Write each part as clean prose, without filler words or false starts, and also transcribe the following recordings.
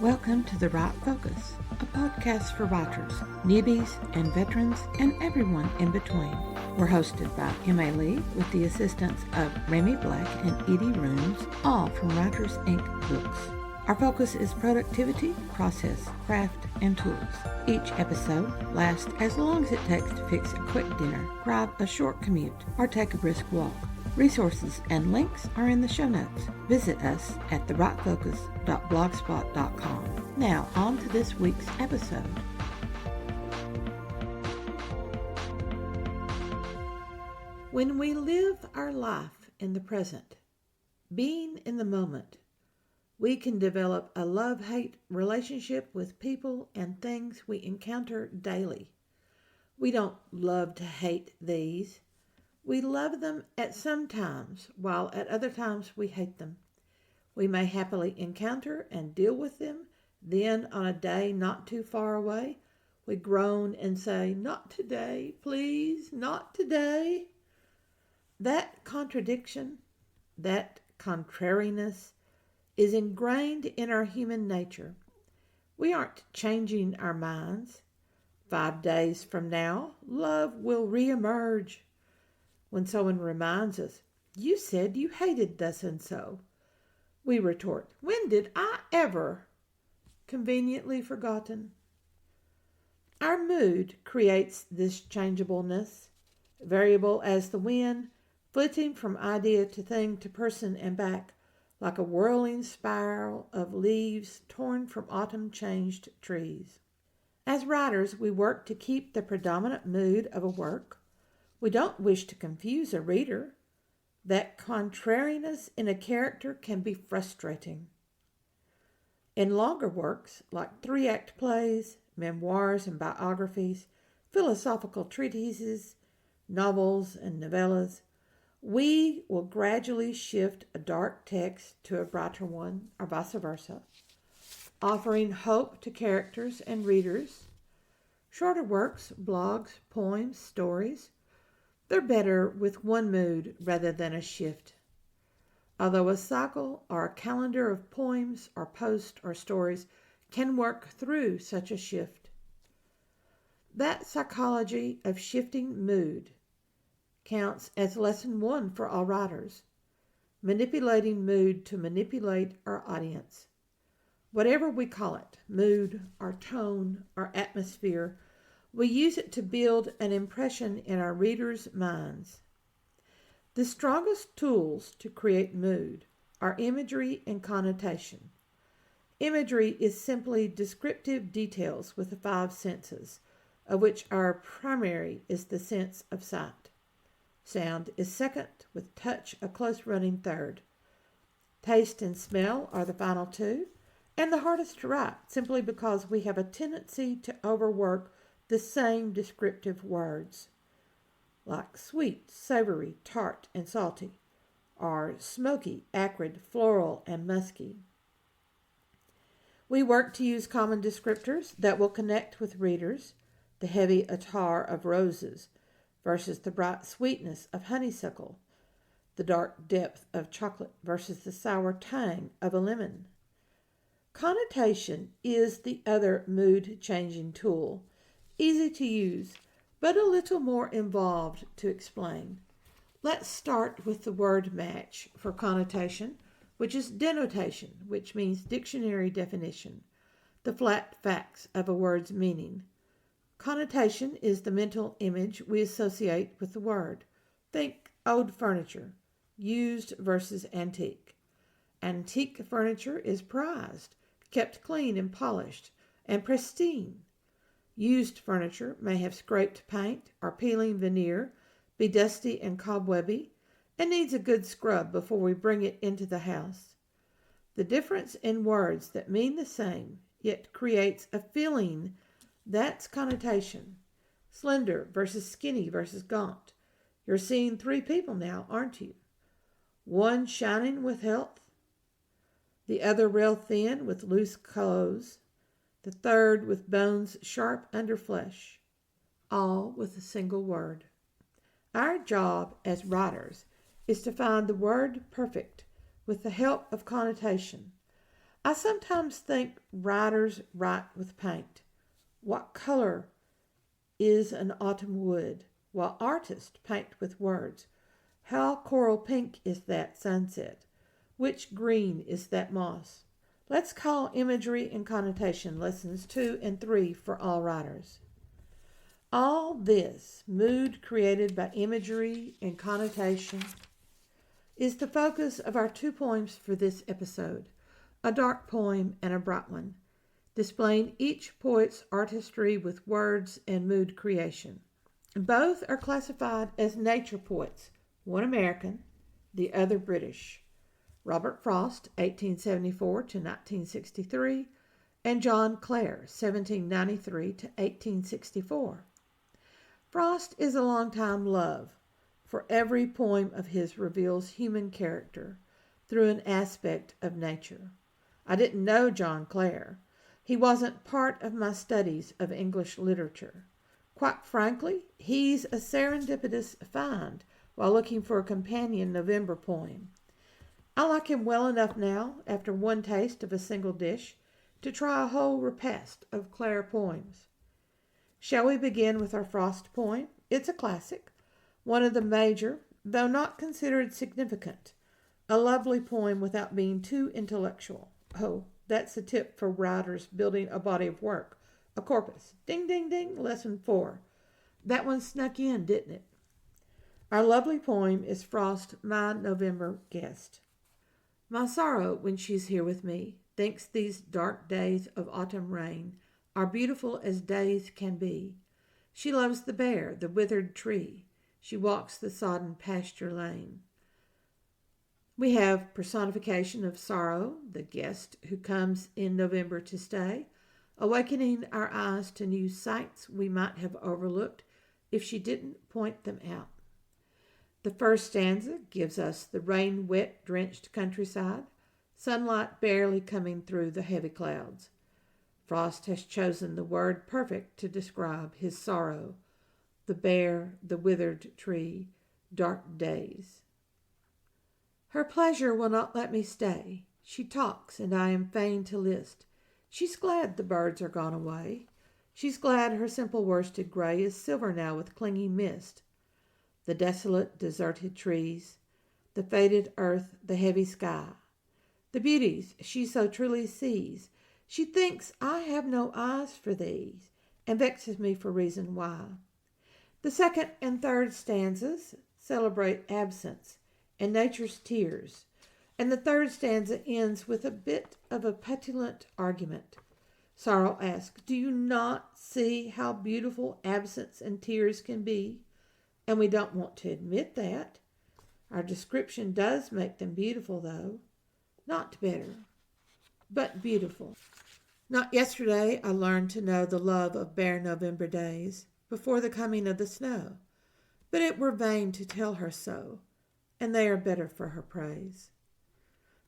Welcome to The Right Focus, a podcast for writers, newbies, and veterans, and everyone in between. We're hosted by M.A. Lee with the assistance of Remy Black and Edie Rooms, all from Writers Inc. books. Our focus is productivity, process, craft, and tools. Each episode lasts as long as it takes to fix a quick dinner, grab a short commute, or take a brisk walk. Resources and links are in the show notes. Visit us at therightfocus.blogspot.com. Now, on to this week's episode. When we live our life in the present, being in the moment, we can develop a love-hate relationship with people and things we encounter daily. We don't love to hate these. We love them at some times, while at other times we hate them. We may happily encounter and deal with them. Then, on a day not too far away, we groan and say, "Not today, please, not today." That contradiction, that contrariness, is ingrained in our human nature. We aren't changing our minds. 5 days from now, love will reemerge. When someone reminds us, "You said you hated thus and so," we retort, "When did I ever?" Conveniently forgotten. Our mood creates this changeableness, variable as the wind, flitting from idea to thing to person and back, like a whirling spiral of leaves torn from autumn-changed trees. As writers, we work to keep the predominant mood of a work. We don't wish to confuse a reader. That contrariness in a character can be frustrating. In longer works, like 3-act plays, memoirs and biographies, philosophical treatises, novels and novellas, we will gradually shift a dark text to a brighter one, or vice versa, offering hope to characters and readers. Shorter works, blogs, poems, stories, they're better with one mood rather than a shift. Although a cycle or a calendar of poems or posts or stories can work through such a shift. That psychology of shifting mood counts as lesson 1 for all writers. Manipulating mood to manipulate our audience. Whatever we call it, mood or tone or atmosphere, we use it to build an impression in our readers' minds. The strongest tools to create mood are imagery and connotation. Imagery is simply descriptive details with the 5 senses, of which our primary is the sense of sight. Sound is second, with touch a close running third. Taste and smell are the final 2, and the hardest to write, simply because we have a tendency to overwork the same descriptive words, like sweet, savory, tart, and salty, or smoky, acrid, floral, and musky. We work to use common descriptors that will connect with readers, the heavy attar of roses versus the bright sweetness of honeysuckle, the dark depth of chocolate versus the sour tang of a lemon. Connotation is the other mood-changing tool, easy to use, but a little more involved to explain. Let's start with the word match for connotation, which is denotation, which means dictionary definition, the flat facts of a word's meaning. Connotation is the mental image we associate with the word. Think old furniture, used versus antique. Antique furniture is prized, kept clean and polished, and pristine. Used furniture may have scraped paint or peeling veneer, be dusty and cobwebby, and needs a good scrub before we bring it into the house. The difference in words that mean the same, yet creates a feeling, that's connotation. Slender versus skinny versus gaunt. You're seeing 3 people now, aren't you? One shining with health, the other real thin with loose clothes, the third with bones sharp under flesh, all with a single word. Our job as writers is to find the word perfect with the help of connotation. I sometimes think writers write with paint. What color is an autumn wood, while artists paint with words? How coral pink is that sunset? Which green is that moss? Let's call imagery and connotation lessons 2 and 3 for all writers. All this mood created by imagery and connotation is the focus of our 2 poems for this episode, a dark poem and a bright one, displaying each poet's artistry with words and mood creation. Both are classified as nature poets, one American, the other British. Robert Frost, 1874 to 1963, and John Clare, 1793 to 1864. Frost is a longtime love, for every poem of his reveals human character through an aspect of nature. I didn't know John Clare. He wasn't part of my studies of English literature. Quite frankly, he's a serendipitous find while looking for a companion November poem. I like him well enough now, after one taste of a single dish, to try a whole repast of Clare poems. Shall we begin with our Frost poem? It's a classic, one of the major, though not considered significant. A lovely poem without being too intellectual. Oh, that's a tip for writers building a body of work. A corpus. Ding, ding, ding. Lesson 4. That one snuck in, didn't it? Our lovely poem is Frost, My November Guest. My sorrow, when she's here with me, thinks these dark days of autumn rain are beautiful as days can be. She loves the bare, the withered tree. She walks the sodden pasture lane. We have personification of sorrow, the guest who comes in November to stay, awakening our eyes to new sights we might have overlooked if she didn't point them out. The first stanza gives us the rain-wet, drenched countryside, sunlight barely coming through the heavy clouds. Frost has chosen the word perfect to describe his sorrow, the bare, the withered tree, dark days. Her pleasure will not let me stay. She talks, and I am fain to list. She's glad the birds are gone away. She's glad her simple worsted gray is silver now with clinging mist. The desolate, deserted trees, the faded earth, the heavy sky, the beauties she so truly sees. She thinks I have no eyes for these, and vexes me for reason why. The second and third stanzas celebrate absence and nature's tears, and the third stanza ends with a bit of a petulant argument. Sorrow asks, do you not see how beautiful absence and tears can be? And we don't want to admit that. Our description does make them beautiful, though. Not better, but beautiful. Not yesterday I learned to know the love of bare November days, before the coming of the snow. But it were vain to tell her so, and they are better for her praise.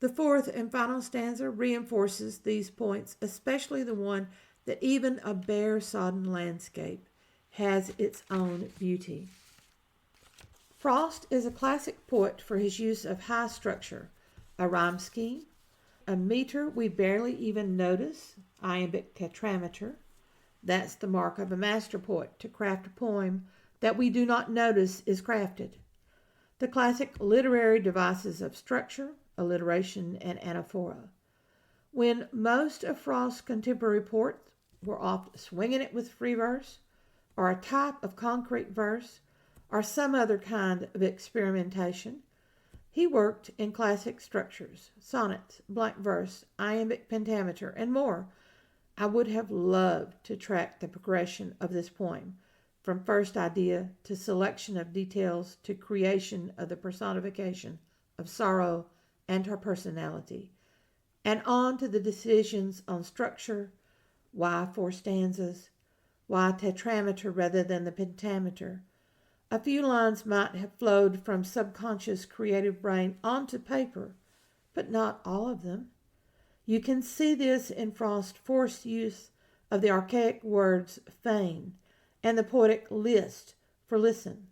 The fourth and final stanza reinforces these points, especially the one that even a bare sodden landscape has its own beauty. Frost is a classic poet for his use of high structure, a rhyme scheme, a meter we barely even notice, iambic tetrameter. That's the mark of a master poet, to craft a poem that we do not notice is crafted. The classic literary devices of structure, alliteration, and anaphora. When most of Frost's contemporary poets were oft swinging it with free verse, or a type of concrete verse, or some other kind of experimentation, he worked in classic structures, sonnets, blank verse, iambic pentameter, and more. I would have loved to track the progression of this poem, from first idea to selection of details to creation of the personification of sorrow and her personality, and on to the decisions on structure, why 4 stanzas, why tetrameter rather than the pentameter. A few lines might have flowed from subconscious creative brain onto paper, but not all of them. You can see this in Frost's forced use of the archaic words feign and the poetic list for listen.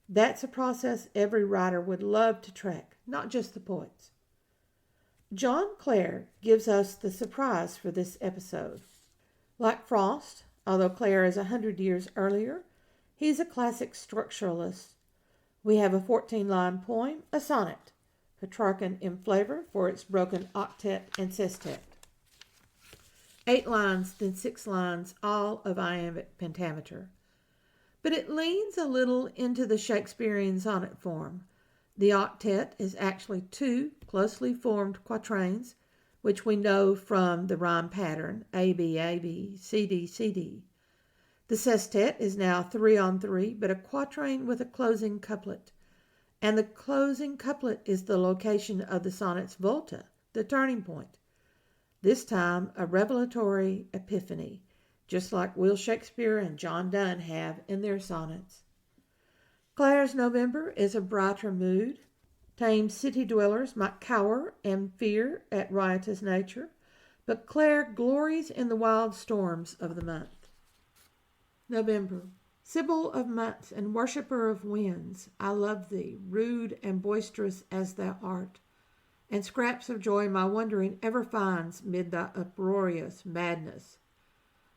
That's a process every writer would love to track, not just the poets. John Clare gives us the surprise for this episode. Like Frost, although Clare is 100 years earlier, he's a classic structuralist. We have a 14-line poem, a sonnet, Petrarchan in flavor for its broken octet and sestet. 8 lines, then 6 lines, all of iambic pentameter. But it leans a little into the Shakespearean sonnet form. The octet is actually 2 closely formed quatrains, which we know from the rhyme pattern AB, AB, CD, CD. The sestet is now 3 on 3, but a quatrain with a closing couplet. And the closing couplet is the location of the sonnet's volta, the turning point. This time, a revelatory epiphany, just like Will Shakespeare and John Donne have in their sonnets. Clare's November is a brighter mood. Tame city dwellers might cower and fear at riotous nature, but Clare glories in the wild storms of the month. November. Sibyl of months and worshipper of winds, I love thee, rude and boisterous as thou art, and scraps of joy my wondering ever finds mid thy uproarious madness.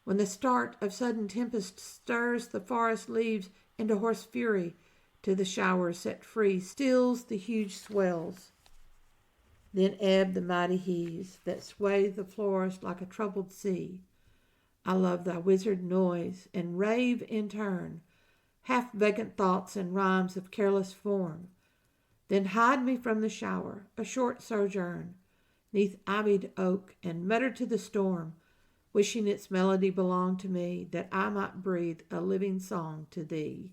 When the start of sudden tempest stirs the forest leaves into hoarse fury, to the showers set free, stills the huge swells. Then ebb the mighty heaves that sway the forest like a troubled sea. I love thy wizard noise and rave in turn, half vacant thoughts and rhymes of careless form. Then hide me from the shower, a short sojourn, neath ivied oak, and mutter to the storm, wishing its melody belonged to me, that I might breathe a living song to thee.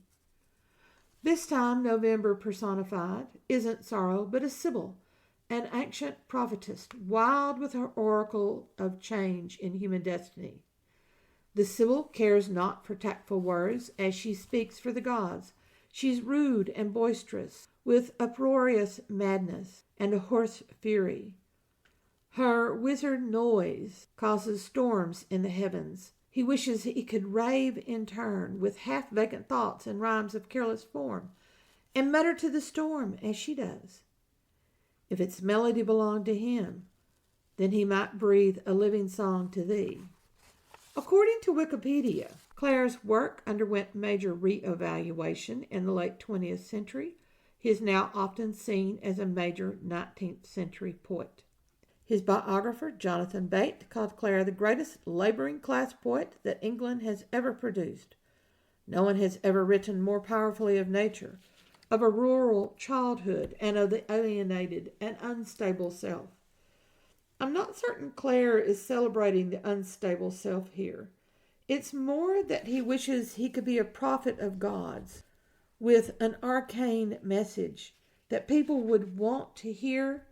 This time November personified isn't sorrow, but a Sibyl, an ancient prophetess, wild with her oracle of change in human destiny. The Sibyl cares not for tactful words as she speaks for the gods. She's rude and boisterous, with uproarious madness and a hoarse fury. Her wizard noise causes storms in the heavens. He wishes he could rave in turn, with half-vacant thoughts and rhymes of careless form, and mutter to the storm as she does. If its melody belonged to him, then he might breathe a living song to thee. According to Wikipedia, Clare's work underwent major re-evaluation in the late 20th century. He is now often seen as a major 19th century poet. His biographer, Jonathan Bate, called Clare the greatest laboring class poet that England has ever produced. No one has ever written more powerfully of nature, of a rural childhood, and of the alienated and unstable self. I'm not certain Clare is celebrating the unstable self here. It's more that he wishes he could be a prophet of God's, with an arcane message that people would want to hear.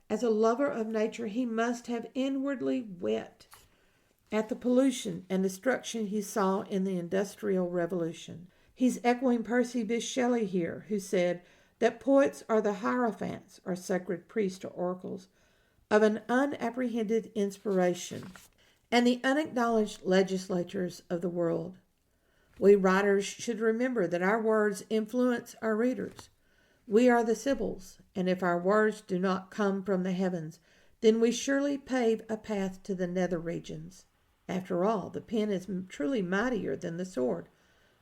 As a lover of nature, he must have inwardly wept at the pollution and destruction he saw in the Industrial Revolution. He's echoing Percy Bysshe Shelley here, who said that poets are the hierophants, or sacred priests or oracles, of an unapprehended inspiration, and the unacknowledged legislators of the world. We writers should remember that our words influence our readers. We are the Sibyls, and if our words do not come from the heavens, then we surely pave a path to the nether regions. After all, the pen is truly mightier than the sword,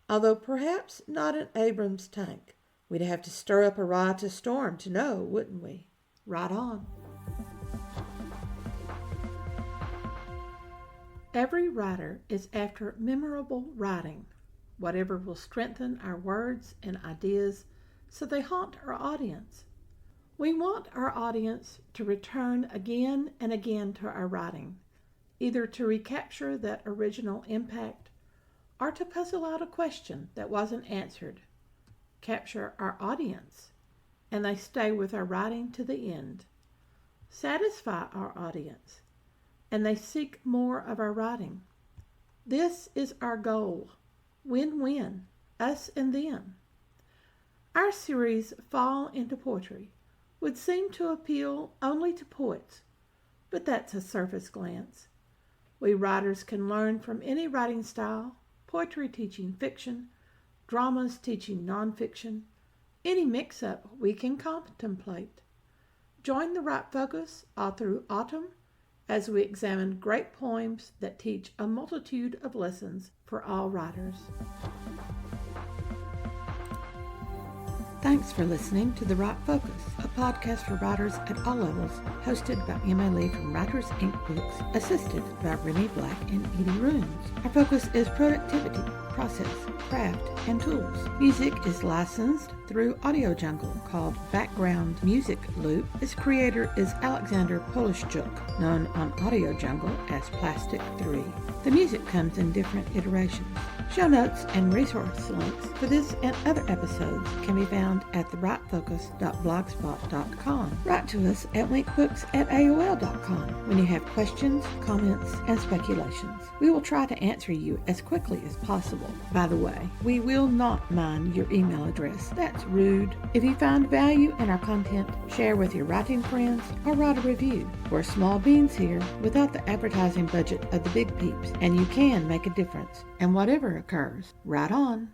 although perhaps not an Abrams tank. We'd have to stir up a riotous storm to know, wouldn't we? Right on. Every writer is after memorable writing, whatever will strengthen our words and ideas so they haunt our audience. We want our audience to return again and again to our writing, either to recapture that original impact or to puzzle out a question that wasn't answered, capture our audience, and they stay with our writing to the end, satisfy our audience, and they seek more of our writing. This is our goal. Win-win, us and them. Our series, Fall into Poetry, would seem to appeal only to poets, but that's a surface glance. We writers can learn from any writing style, poetry teaching fiction, dramas teaching nonfiction, any mix-up we can contemplate. Join the Right Focus all through autumn as we examine great poems that teach a multitude of lessons for all writers. Thanks for listening to The Right Focus, a podcast for writers at all levels, hosted by Emma Lee from Writers Inc. Books, assisted by Remy Black and Edie Runes. Our focus is productivity, process, craft, and tools. Music is licensed through Audio Jungle, called Background Music Loop. Its creator is Alexander Polishchuk, known on Audio Jungle as Plastic 3. The music comes in different iterations. Show notes and resource links for this and other episodes can be found at therightfocus.blogspot.com. Write to us at linkbooks@aol.com when you have questions, comments, and speculations. We will try to answer you as quickly as possible. By the way, we will not mind your email address. That's rude. If you find value in our content, share with your writing friends or write a review. We're small beans here without the advertising budget of the big peeps, and you can make a difference. And whatever occurs, write on.